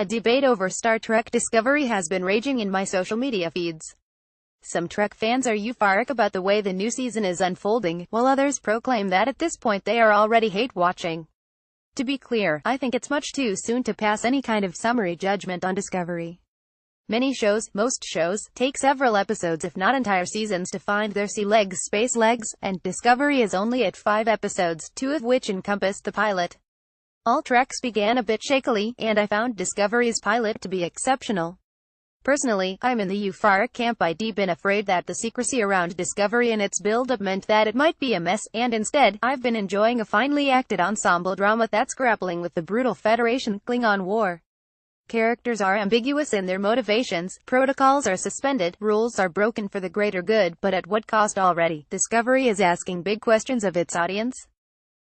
A debate over Star Trek Discovery has been raging in my social media feeds. Some Trek fans are euphoric about the way the new season is unfolding, while others proclaim that at this point they are already hate-watching. To be clear, I think it's much too soon to pass any kind of summary judgment on Discovery. Most shows, take several episodes if not entire seasons to find their sea legs, space legs, and Discovery is only at 5 episodes, 2 of which encompass the pilot. All treks began a bit shakily, and I found Discovery's pilot to be exceptional. Personally, I'm in the euphoric camp. I'd been afraid that the secrecy around Discovery and its build-up meant that it might be a mess, and instead, I've been enjoying a finely acted ensemble drama that's grappling with the brutal Federation-Klingon war. Characters are ambiguous in their motivations, protocols are suspended, rules are broken for the greater good, but at what cost already? Discovery is asking big questions of its audience.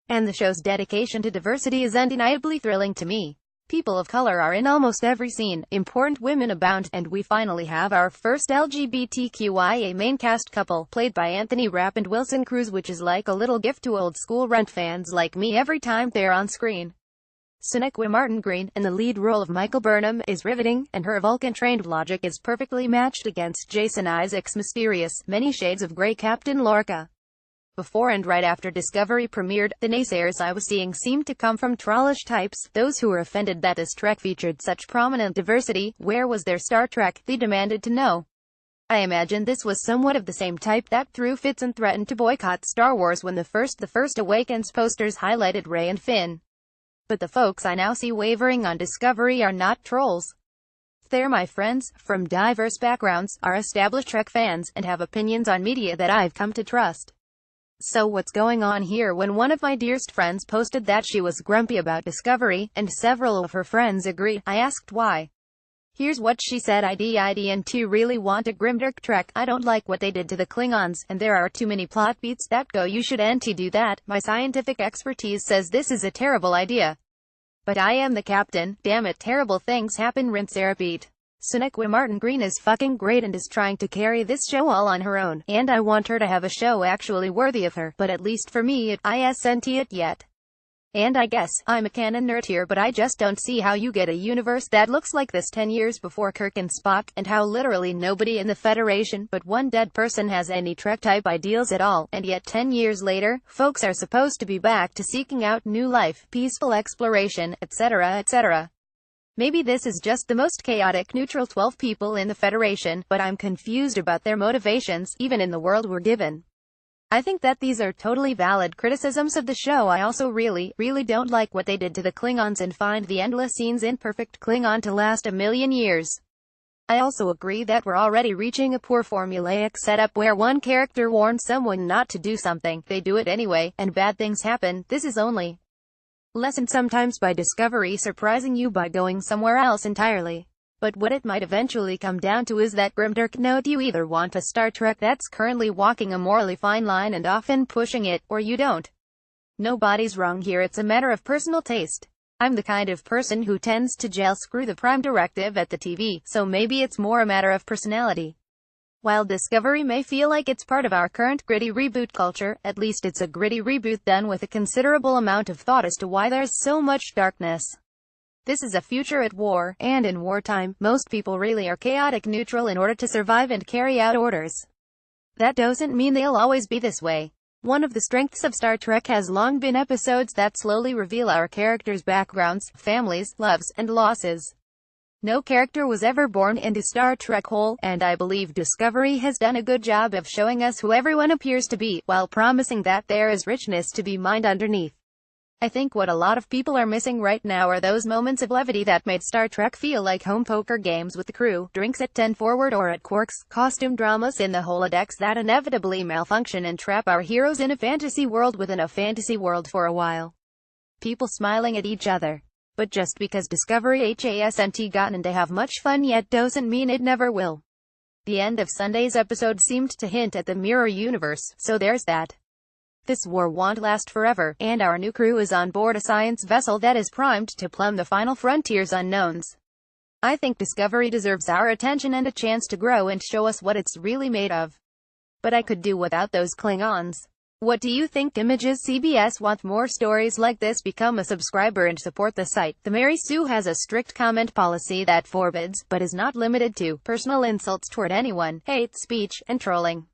And the show's dedication to diversity is undeniably thrilling to me. People of color are in almost every scene, important women abound, and we finally have our first LGBTQIA main cast couple, played by Anthony Rapp and Wilson Cruz, which is like a little gift to old-school Rent fans like me every time they're on screen. Sonequa Martin Green, in the lead role of Michael Burnham, is riveting, and her Vulcan-trained logic is perfectly matched against Jason Isaacs' mysterious, many shades of grey Captain Lorca. Before and right after Discovery premiered, the naysayers I was seeing seemed to come from trollish types, those who were offended that this Trek featured such prominent diversity. Where was their Star Trek, they demanded to know. I imagine this was somewhat of the same type that threw fits and threatened to boycott Star Wars when the First Awakens posters highlighted Rey and Finn. But the folks I now see wavering on Discovery are not trolls. They're my friends, from diverse backgrounds, are established Trek fans, and have opinions on media that I've come to trust. So what's going on here? When one of my dearest friends posted that she was grumpy about Discovery, and several of her friends agreed, I asked why. Here's what she said: I didn't really want a grimdark Trek. I don't like what they did to the Klingons, and there are too many plot beats that go you shouldn't do that. My scientific expertise says this is a terrible idea. But I am the captain, damn it, terrible things happen, rinse repeat. Sonequa Martin Green is fucking great and is trying to carry this show all on her own, and I want her to have a show actually worthy of her, but at least for me it isn't it yet. And I guess, I'm a canon nerd here, but I just don't see how you get a universe that looks like this 10 years before Kirk and Spock, and how literally nobody in the Federation but one dead person has any Trek-type ideals at all, and yet 10 years later, folks are supposed to be back to seeking out new life, peaceful exploration, etc., etc. Maybe this is just the most chaotic neutral 12 people in the Federation, but I'm confused about their motivations, even in the world we're given. I think that these are totally valid criticisms of the show. I also really don't like what they did to the Klingons and find the endless scenes in perfect Klingon to last a million years. I also agree that we're already reaching a poor formulaic setup where one character warns someone not to do something, they do it anyway, and bad things happen. This is only lessened sometimes by Discovery surprising you by going somewhere else entirely. But what it might eventually come down to is that grimdark note: you either want a Star Trek that's currently walking a morally fine line and often pushing it, or you don't. Nobody's wrong here, it's a matter of personal taste. I'm the kind of person who tends to jail screw the Prime Directive at the TV, so maybe it's more a matter of personality. While Discovery may feel like it's part of our current gritty reboot culture, at least it's a gritty reboot done with a considerable amount of thought as to why there's so much darkness. This is a future at war, and in wartime, most people really are chaotic neutral in order to survive and carry out orders. That doesn't mean they'll always be this way. One of the strengths of Star Trek has long been episodes that slowly reveal our characters' backgrounds, families, loves, and losses. No character was ever born into Star Trek whole, and I believe Discovery has done a good job of showing us who everyone appears to be, while promising that there is richness to be mined underneath. I think what a lot of people are missing right now are those moments of levity that made Star Trek feel like home poker games with the crew, drinks at 10 forward or at Quark's, costume dramas in the holodecks that inevitably malfunction and trap our heroes in a fantasy world within a fantasy world for a while. People smiling at each other. But just because Discovery hasn't gotten to have much fun yet doesn't mean it never will. The end of Sunday's episode seemed to hint at the mirror universe, so there's that. This war won't last forever, and our new crew is on board a science vessel that is primed to plumb the final frontier's unknowns. I think Discovery deserves our attention and a chance to grow and show us what it's really made of. But I could do without those Klingons. What do you think? Images. CBS want more stories like this. Become a subscriber and support the site. The Mary Sue has a strict comment policy that forbids, but is not limited to, personal insults toward anyone, hate speech, and trolling.